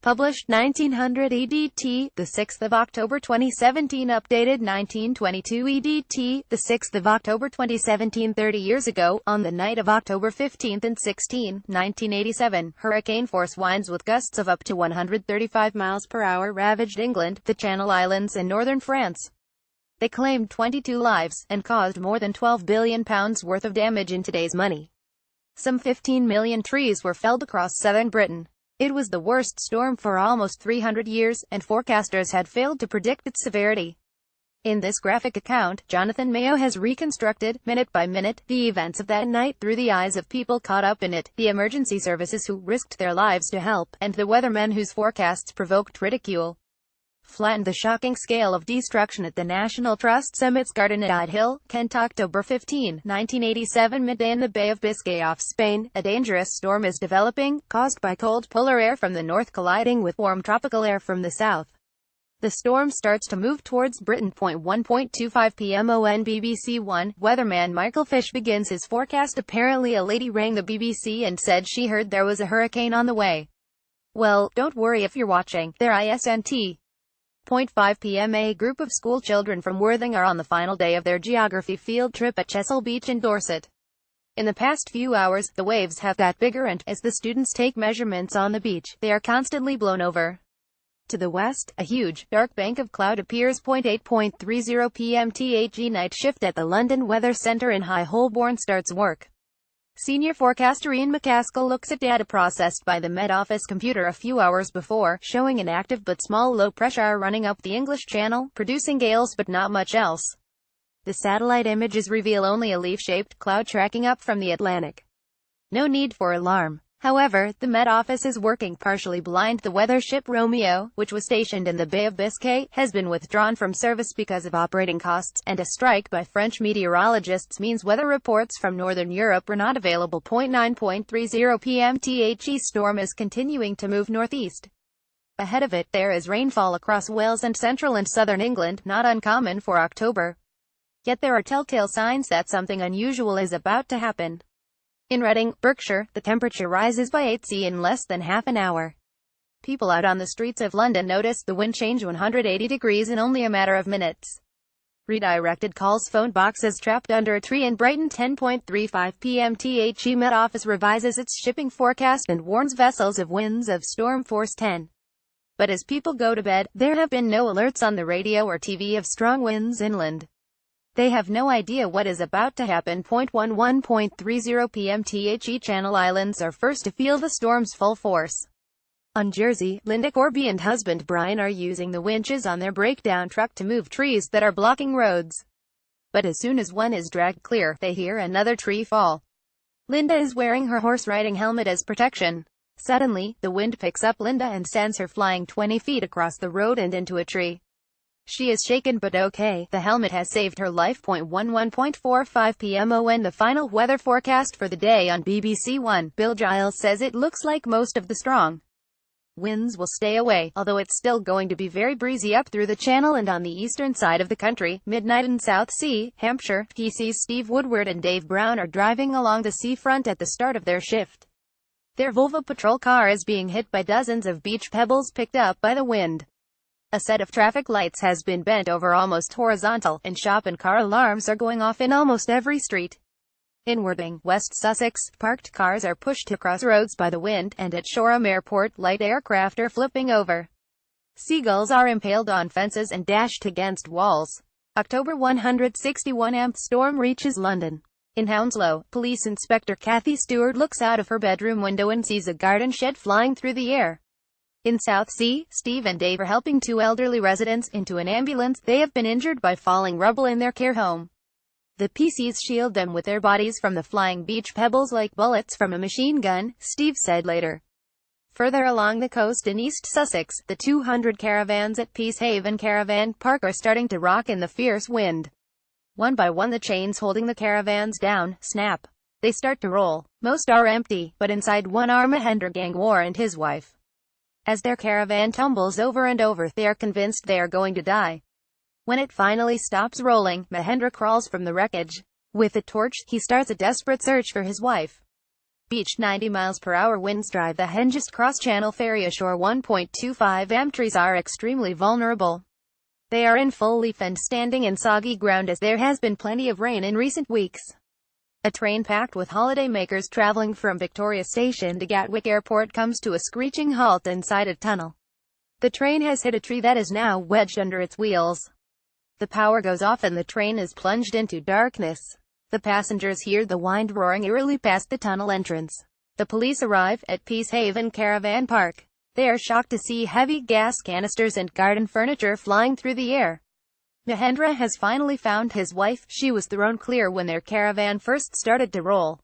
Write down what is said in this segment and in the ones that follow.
Published 1900 EDT, the 6th of October 2017. Updated 1922 EDT, the 6th of October 2017. 30 years ago, on the night of October 15 and 16, 1987, hurricane force winds with gusts of up to 135 miles per hour ravaged England, the Channel Islands and northern France. They claimed 22 lives, and caused more than £12 billion worth of damage in today's money. Some 15 million trees were felled across southern Britain. It was the worst storm for almost 300 years, and forecasters had failed to predict its severity. In this graphic account, Jonathan Mayo has reconstructed, minute by minute, the events of that night through the eyes of people caught up in it, the emergency services who risked their lives to help, and the weathermen whose forecasts provoked ridicule. Flattened the shocking scale of destruction at the National Trust Summit's Garden at Ide Hill, Kent. October 15, 1987. Midday in the Bay of Biscay off Spain, a dangerous storm is developing, caused by cold polar air from the north colliding with warm tropical air from the south. The storm starts to move towards Britain. 1:25 p.m. on BBC One, weatherman Michael Fish begins his forecast. Apparently a lady rang the BBC and said she heard there was a hurricane on the way. Well, don't worry if you're watching, there isn't. 5 p.m. A group of school children from Worthing are on the final day of their geography field trip at Chesil Beach in Dorset. In the past few hours, the waves have got bigger and, as the students take measurements on the beach, they are constantly blown over. To the west, a huge, dark bank of cloud appears. 8:30 p.m. THE night shift at the London Weather Centre in High Holborn starts work. Senior forecaster Ian McCaskill looks at data processed by the Met Office computer a few hours before, showing an active but small low pressure running up the English Channel, producing gales but not much else. The satellite images reveal only a leaf-shaped cloud tracking up from the Atlantic. No need for alarm. However, the Met Office is working partially blind. The weather ship Romeo, which was stationed in the Bay of Biscay, has been withdrawn from service because of operating costs, and a strike by French meteorologists means weather reports from Northern Europe are not available. 9:30 p.m. The storm is continuing to move northeast. Ahead of it, there is rainfall across Wales and central and southern England, not uncommon for October. Yet there are telltale signs that something unusual is about to happen. In Reading, Berkshire, the temperature rises by 8 degrees in less than half an hour. People out on the streets of London noticed the wind change 180 degrees in only a matter of minutes. Redirected calls. Phone boxes trapped under a tree in Brighton. 10:35 p.m. The Met Office revises its shipping forecast and warns vessels of winds of storm force 10. But as people go to bed, there have been no alerts on the radio or TV of strong winds inland. They have no idea what is about to happen. 11:30 p.m. The Channel Islands are first to feel the storm's full force. On Jersey, Linda Corby and husband Brian are using the winches on their breakdown truck to move trees that are blocking roads. But as soon as one is dragged clear, they hear another tree fall. Linda is wearing her horse riding helmet as protection. Suddenly, the wind picks up Linda and sends her flying 20 feet across the road and into a tree. She is shaken but okay. The helmet has saved her life. 11:45 p.m. on the final weather forecast for the day on BBC One, Bill Giles says it looks like most of the strong winds will stay away, although it's still going to be very breezy up through the Channel and on the eastern side of the country. Midnight in South Sea, Hampshire. PC's Steve Woodward and Dave Brown are driving along the seafront at the start of their shift. Their Volvo patrol car is being hit by dozens of beach pebbles picked up by the wind. A set of traffic lights has been bent over almost horizontal, and shop and car alarms are going off in almost every street. In Worthing, West Sussex, parked cars are pushed across roads by the wind, and at Shoreham Airport, light aircraft are flipping over. Seagulls are impaled on fences and dashed against walls. October 161 amp storm reaches London. In Hounslow, Police Inspector Kathy Stewart looks out of her bedroom window and sees a garden shed flying through the air. In South Sea, Steve and Dave are helping two elderly residents into an ambulance. They have been injured by falling rubble in their care home. The PCs shield them with their bodies from the flying beach pebbles like bullets from a machine gun, Steve said later. Further along the coast in East Sussex, the 200 caravans at Peacehaven Caravan Park are starting to rock in the fierce wind. One by one the chains holding the caravans down snap. They start to roll. Most are empty, but inside one are Mahendra Gangwar and his wife. As their caravan tumbles over and over, they are convinced they are going to die. When it finally stops rolling, Mahendra crawls from the wreckage. With a torch, he starts a desperate search for his wife. Beach 90 miles per hour winds drive the Hengist cross-channel ferry ashore. 1.25 am trees are extremely vulnerable. They are in full leaf and standing in soggy ground as there has been plenty of rain in recent weeks. A train packed with holidaymakers traveling from Victoria Station to Gatwick Airport comes to a screeching halt inside a tunnel. The train has hit a tree that is now wedged under its wheels. The power goes off and the train is plunged into darkness. The passengers hear the wind roaring eerily past the tunnel entrance. The police arrive at Peacehaven Caravan Park. They are shocked to see heavy gas canisters and garden furniture flying through the air. Mahendra has finally found his wife. She was thrown clear when their caravan first started to roll.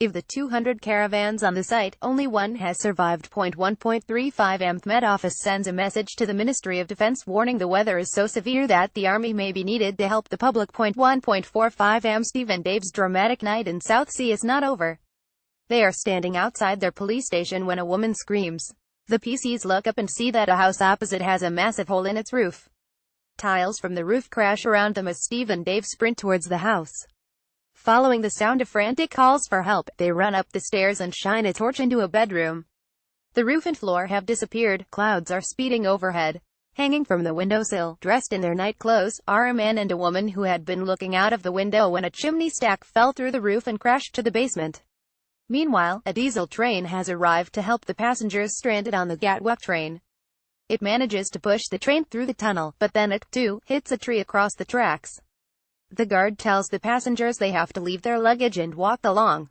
Of the 200 caravans on the site, only one has survived. 1.35 am Met Office sends a message to the Ministry of Defence warning the weather is so severe that the army may be needed to help the public. 1.45 am Steve and Dave's dramatic night in Southsea is not over. They are standing outside their police station when a woman screams. The PCs look up and see that a house opposite has a massive hole in its roof. Tiles from the roof crash around them as Steve and Dave sprint towards the house. Following the sound of frantic calls for help, they run up the stairs and shine a torch into a bedroom. The roof and floor have disappeared. Clouds are speeding overhead. Hanging from the windowsill, dressed in their night clothes, are a man and a woman who had been looking out of the window when a chimney stack fell through the roof and crashed to the basement. Meanwhile, a diesel train has arrived to help the passengers stranded on the Gatwick train. It manages to push the train through the tunnel, but then it, too, hits a tree across the tracks. The guard tells the passengers they have to leave their luggage and walk along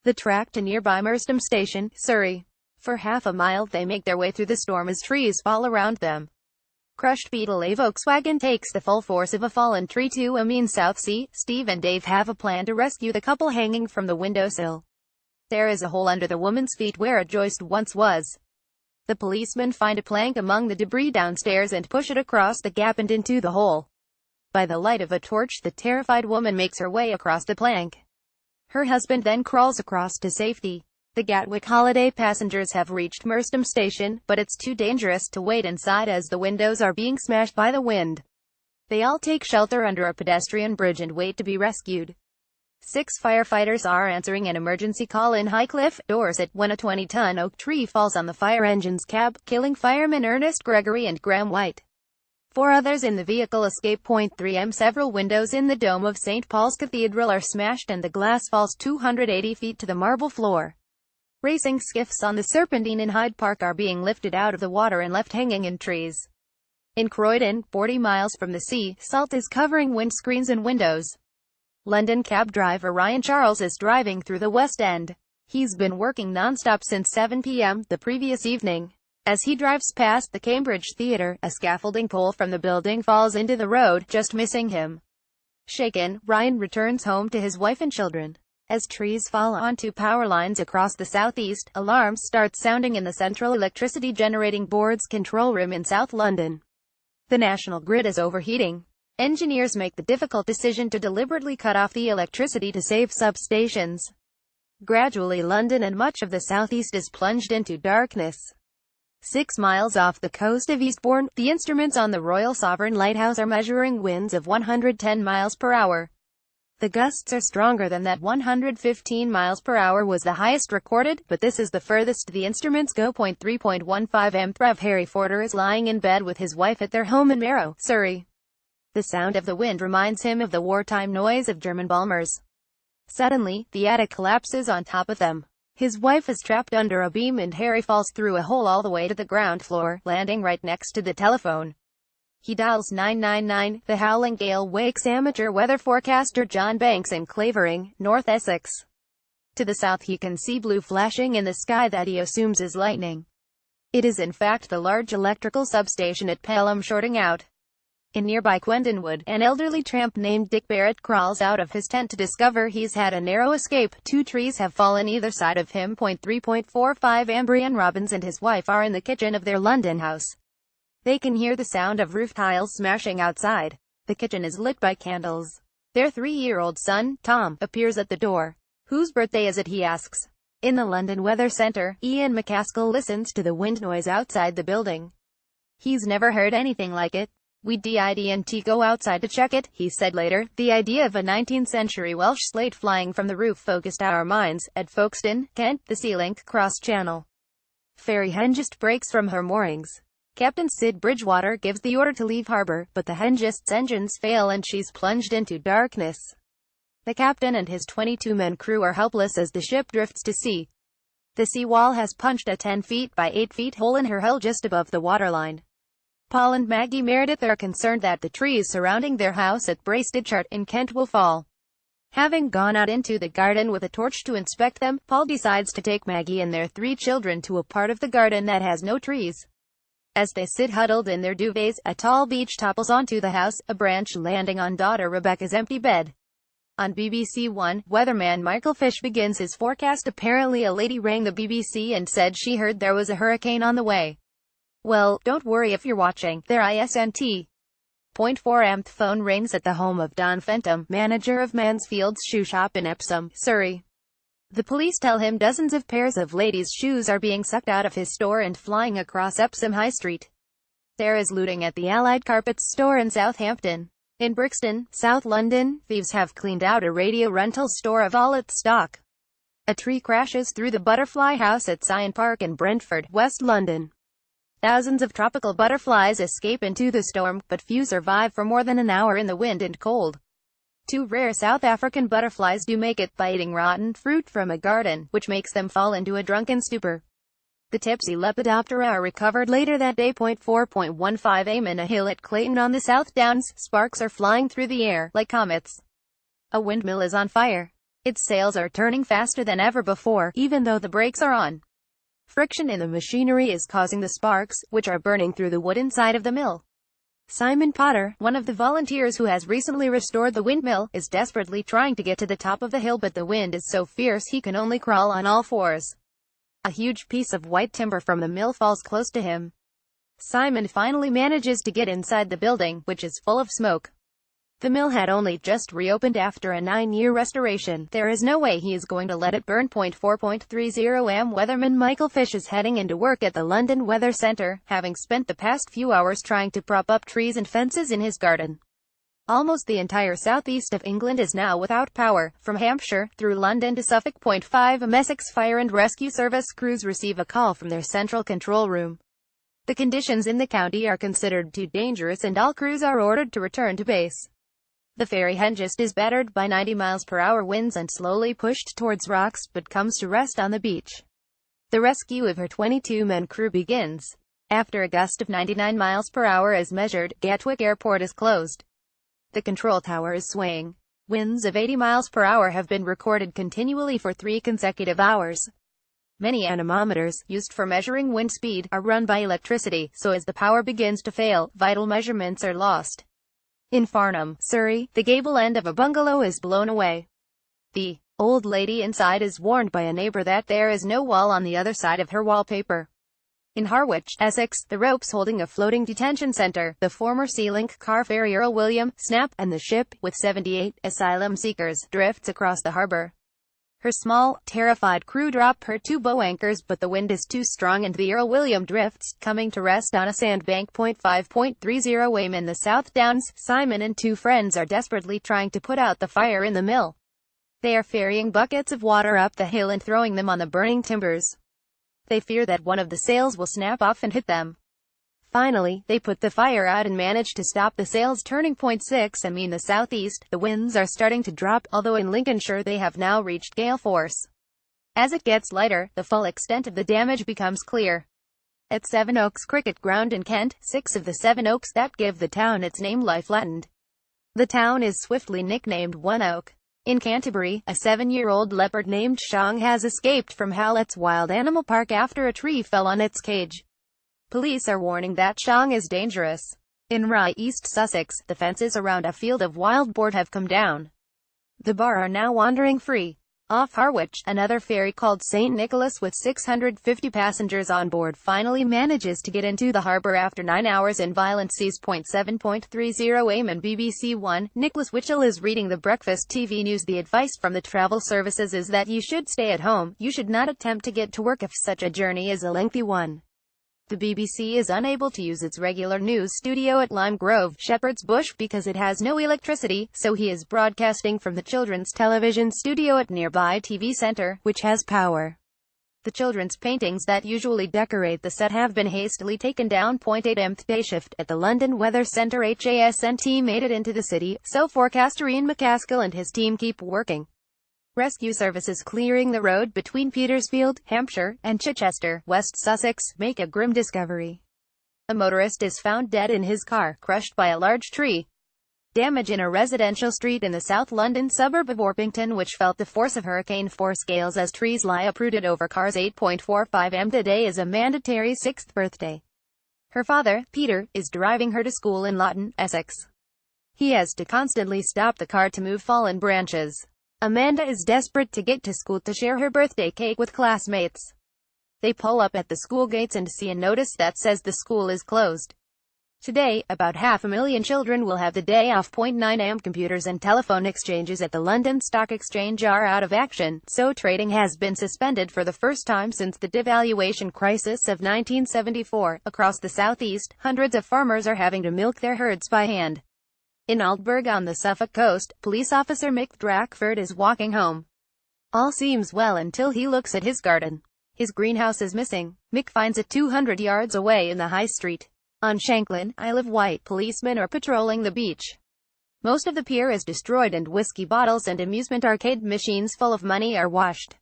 the track to nearby Merstham Station, Surrey. For half a mile they make their way through the storm as trees fall around them. Crushed Beetle A Volkswagen takes the full force of a fallen tree to Southsea. Steve and Dave have a plan to rescue the couple hanging from the windowsill. There is a hole under the woman's feet where a joist once was. The policemen find a plank among the debris downstairs and push it across the gap and into the hole. By the light of a torch, the terrified woman makes her way across the plank. Her husband then crawls across to safety. The Gatwick holiday passengers have reached Merstham Station, but it's too dangerous to wait inside as the windows are being smashed by the wind. They all take shelter under a pedestrian bridge and wait to be rescued. 6 firefighters are answering an emergency call in Highcliffe, Dorset, when a 20-ton oak tree falls on the fire engine's cab, killing firemen Ernest Gregory and Graham White. 4 others in the vehicle escape. 3 am Several windows in the dome of St. Paul's Cathedral are smashed and the glass falls 280 feet to the marble floor. Racing skiffs on the Serpentine in Hyde Park are being lifted out of the water and left hanging in trees. In Croydon, 40 miles from the sea, salt is covering windscreens and windows. London cab driver Ryan Charles is driving through the West End. He's been working non-stop since 7 p.m. the previous evening. As he drives past the Cambridge Theatre, a scaffolding pole from the building falls into the road, just missing him. Shaken, Ryan returns home to his wife and children. As trees fall onto power lines across the southeast, alarms start sounding in the Central Electricity Generating Board's control room in South London. The national grid is overheating. Engineers make the difficult decision to deliberately cut off the electricity to save substations. Gradually London and much of the southeast is plunged into darkness. 6 miles off the coast of Eastbourne, the instruments on the Royal Sovereign Lighthouse are measuring winds of 110 miles per hour. The gusts are stronger than that. 115 miles per hour was the highest recorded, but this is the furthest the instruments go. 3.15 am Rev Harry Forder is lying in bed with his wife at their home in Marrow, Surrey. The sound of the wind reminds him of the wartime noise of German bombers. Suddenly, the attic collapses on top of them. His wife is trapped under a beam and Harry falls through a hole all the way to the ground floor, landing right next to the telephone. He dials 999. The howling gale wakes amateur weather forecaster John Banks in Clavering, North Essex. To the south he can see blue flashing in the sky that he assumes is lightning. It is in fact the large electrical substation at Pelham shorting out. In nearby Quendonwood, an elderly tramp named Dick Barrett crawls out of his tent to discover he's had a narrow escape. 2 trees have fallen either side of him. 3.45 am Brian Robbins and his wife are in the kitchen of their London house. They can hear the sound of roof tiles smashing outside. The kitchen is lit by candles. Their 3-year-old son, Tom, appears at the door. Whose birthday is it, he asks. In the London Weather Centre, Ian McCaskill listens to the wind noise outside the building. He's never heard anything like it. We didn't go outside to check it, he said later. The idea of a 19th-century Welsh slate flying from the roof focused our minds. At Folkestone, Kent, the Sea-Link cross-channel ferry Hengist breaks from her moorings. Captain Sid Bridgewater gives the order to leave harbor, but the Hengist's engines fail and she's plunged into darkness. The captain and his 22-man crew are helpless as the ship drifts to sea. The seawall has punched a 10 feet by 8 feet hole in her hull just above the waterline. Paul and Maggie Meredith are concerned that the trees surrounding their house at Bracedchart in Kent will fall. Having gone out into the garden with a torch to inspect them, Paul decides to take Maggie and their 3 children to a part of the garden that has no trees. As they sit huddled in their duvets, a tall beech topples onto the house, a branch landing on daughter Rebecca's empty bed. On BBC One, weatherman Michael Fish begins his forecast. Apparently a lady rang the BBC and said she heard there was a hurricane on the way. Well, don't worry if you're watching. Their ISNT. .4 phone rings at the home of Don Fenton, manager of Mansfield's shoe shop in Epsom, Surrey. The police tell him dozens of pairs of ladies' shoes are being sucked out of his store and flying across Epsom High Street. There is looting at the Allied Carpets store in Southampton. In Brixton, South London, thieves have cleaned out a radio rental store of all its stock. A tree crashes through the Butterfly House at Syon Park in Brentford, West London. Thousands of tropical butterflies escape into the storm, but few survive for more than an hour in the wind and cold. 2 rare South African butterflies do make it by eating rotten fruit from a garden, which makes them fall into a drunken stupor. The tipsy Lepidoptera are recovered later that day. 4.15 am in a hill at Clayton on the South Downs, sparks are flying through the air, like comets. A windmill is on fire. Its sails are turning faster than ever before, even though the brakes are on. Friction in the machinery is causing the sparks, which are burning through the wood inside of the mill. Simon Potter, one of the volunteers who has recently restored the windmill, is desperately trying to get to the top of the hill, but the wind is so fierce he can only crawl on all fours. A huge piece of white timber from the mill falls close to him. Simon finally manages to get inside the building, which is full of smoke. The mill had only just reopened after a 9-year restoration. There is no way he is going to let it burn. 4.30 am weatherman Michael Fish is heading into work at the London Weather Centre, having spent the past few hours trying to prop up trees and fences in his garden. Almost the entire southeast of England is now without power, from Hampshire, through London to Suffolk. 5 am Essex Fire and Rescue Service crews receive a call from their central control room. The conditions in the county are considered too dangerous and all crews are ordered to return to base. The ferry Hengist is battered by 90 miles per hour winds and slowly pushed towards rocks, but comes to rest on the beach. The rescue of her 22-man crew begins. After a gust of 99 miles per hour as measured, Gatwick Airport is closed. The control tower is swaying. Winds of 80 miles per hour have been recorded continually for 3 consecutive hours. Many anemometers, used for measuring wind speed, are run by electricity, so as the power begins to fail, vital measurements are lost. In Farnham, Surrey, the gable end of a bungalow is blown away. The old lady inside is warned by a neighbor that there is no wall on the other side of her wallpaper. In Harwich, Essex, the ropes holding a floating detention centre, the former Sea-Link car ferry Earl William, snap, and the ship, with 78 asylum seekers, drifts across the harbour. Her small, terrified crew drop her 2 bow anchors, but the wind is too strong and the Earl William drifts, coming to rest on a sandbank. 5.30 am in the South Downs, Simon and 2 friends are desperately trying to put out the fire in the mill. They are ferrying buckets of water up the hill and throwing them on the burning timbers. They fear that one of the sails will snap off and hit them. Finally, they put the fire out and manage to stop the sails turning. 6 am in the southeast, the winds are starting to drop, although in Lincolnshire they have now reached gale force. As it gets lighter, the full extent of the damage becomes clear. At Sevenoaks Cricket Ground in Kent, 6 of the 7 oaks that give the town its name lie flattened. The town is swiftly nicknamed One Oak. In Canterbury, a 7-year-old leopard named Shang has escaped from Howlett's Wild Animal Park after a tree fell on its cage. Police are warning that Shang is dangerous. In Rye, East Sussex, the fences around a field of wild boar have come down. The bar are now wandering free. Off Harwich, another ferry called St. Nicholas with 650 passengers on board finally manages to get into the harbour after 9 hours in violent seas. 7.30 am and BBC One, Nicholas Witchell is reading the Breakfast TV News. The advice from the travel services is that you should stay at home. You should not attempt to get to work if such a journey is a lengthy one. The BBC is unable to use its regular news studio at Lime Grove, Shepherd's Bush, because it has no electricity, so he is broadcasting from the children's television studio at nearby TV Centre, which has power. The children's paintings that usually decorate the set have been hastily taken down. 8am day shift at the London Weather Centre. HASNT made it into the city, so forecaster Ian McCaskill and his team keep working. Rescue services clearing the road between Petersfield, Hampshire, and Chichester, West Sussex, make a grim discovery. A motorist is found dead in his car, crushed by a large tree. Damage in a residential street in the South London suburb of Orpington, which felt the force of hurricane force gales as trees lie uprooted over cars. 8.45am today is Amanda Terry's 6th birthday. Her father, Peter, is driving her to school in Lawton, Essex. He has to constantly stop the car to move fallen branches. Amanda is desperate to get to school to share her birthday cake with classmates. They pull up at the school gates and see a notice that says the school is closed. Today, about 500,000 children will have the day off. 9am computers and telephone exchanges at the London Stock Exchange are out of action, so trading has been suspended for the first time since the devaluation crisis of 1974. Across the southeast, hundreds of farmers are having to milk their herds by hand. In Aldburg on the Suffolk coast, police officer Mick Drakford is walking home. All seems well until he looks at his garden. His greenhouse is missing. Mick finds it 200 yards away in the high street. On Shanklin, Isle of Wight, policemen are patrolling the beach. Most of the pier is destroyed and whiskey bottles and amusement arcade machines full of money are washed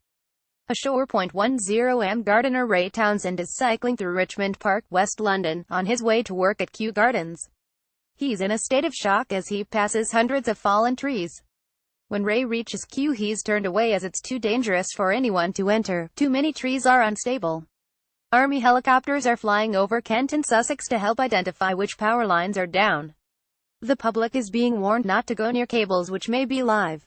ashore. 10am gardener Ray Townsend is cycling through Richmond Park, West London, on his way to work at Kew Gardens. He's in a state of shock as he passes hundreds of fallen trees. When Ray reaches Kew, he's turned away as it's too dangerous for anyone to enter. Too many trees are unstable. Army helicopters are flying over Kent and Sussex to help identify which power lines are down. The public is being warned not to go near cables which may be live.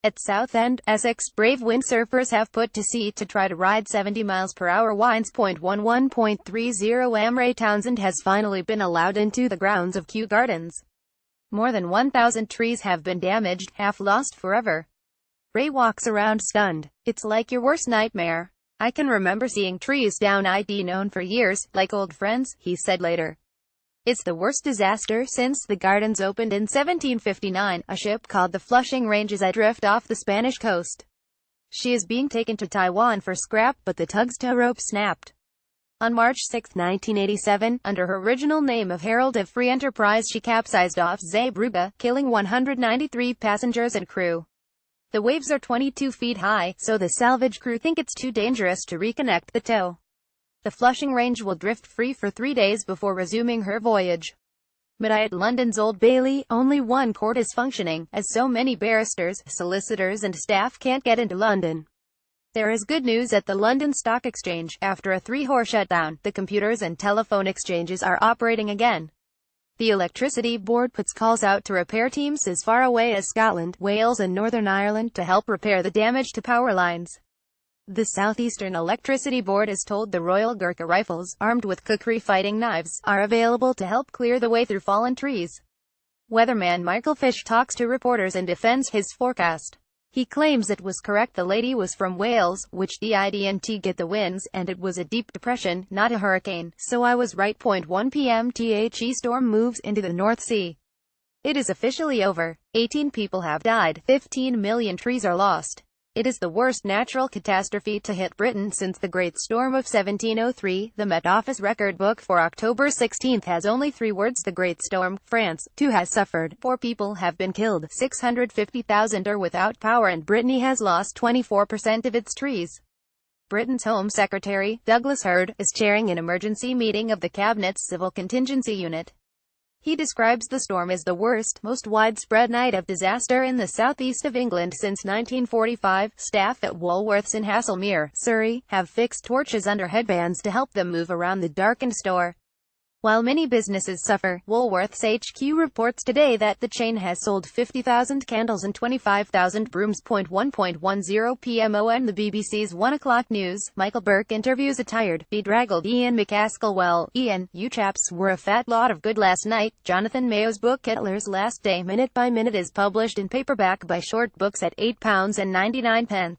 At Southend, Essex, brave windsurfers have put to sea to try to ride 70 miles per hour winds. 11.30am Ray Townsend has finally been allowed into the grounds of Kew Gardens. More than 1,000 trees have been damaged, half lost forever. Ray walks around stunned. It's like your worst nightmare. I can remember seeing trees down. I'd known for years, like old friends, he said later. It's the worst disaster since the gardens opened in 1759. A ship called the Flushing Range is adrift off the Spanish coast. She is being taken to Taiwan for scrap, but the tug's tow rope snapped. On March 6, 1987, under her original name of Herald of Free Enterprise, she capsized off Zeebrugge, killing 193 passengers and crew. The waves are 22 feet high, so the salvage crew think it's too dangerous to reconnect the tow. The Flushing Range will drift free for 3 days before resuming her voyage. Midnight at London's Old Bailey, only one court is functioning, as so many barristers, solicitors and staff can't get into London. There is good news at the London Stock Exchange. After a 3-hour shutdown, the computers and telephone exchanges are operating again. The Electricity Board puts calls out to repair teams as far away as Scotland, Wales and Northern Ireland to help repair the damage to power lines. The Southeastern Electricity Board has told the Royal Gurkha Rifles, armed with kukri fighting knives, are available to help clear the way through fallen trees. Weatherman Michael Fish talks to reporters and defends his forecast. He claims it was correct the lady was from Wales, which the IDNT get the winds, and it was a deep depression, not a hurricane, so I was right. 1pm The storm moves into the North Sea. It is officially over. 18 people have died, 15 million trees are lost. It is the worst natural catastrophe to hit Britain since the Great Storm of 1703. The Met Office record book for October 16 has only 3 words: the Great Storm. France, 2 has suffered, 4 people have been killed, 650,000 are without power, and Brittany has lost 24% of its trees. Britain's Home Secretary, Douglas Hurd, is chairing an emergency meeting of the Cabinet's Civil Contingency Unit. He describes the storm as the worst, most widespread night of disaster in the southeast of England since 1945. Staff at Woolworths in Haslemere, Surrey, have fixed torches under headbands to help them move around the darkened store. While many businesses suffer, Woolworths HQ reports today that the chain has sold 50,000 candles and 25,000 brooms. 1.10 p.m. The BBC's 1 o'clock news. Michael Burke interviews a tired, bedraggled Ian McCaskill. Well, Ian, you chaps were a fat lot of good last night. Jonathan Mayo's book Hitler's Last Day Minute by Minute is published in paperback by Short Books at £8.99.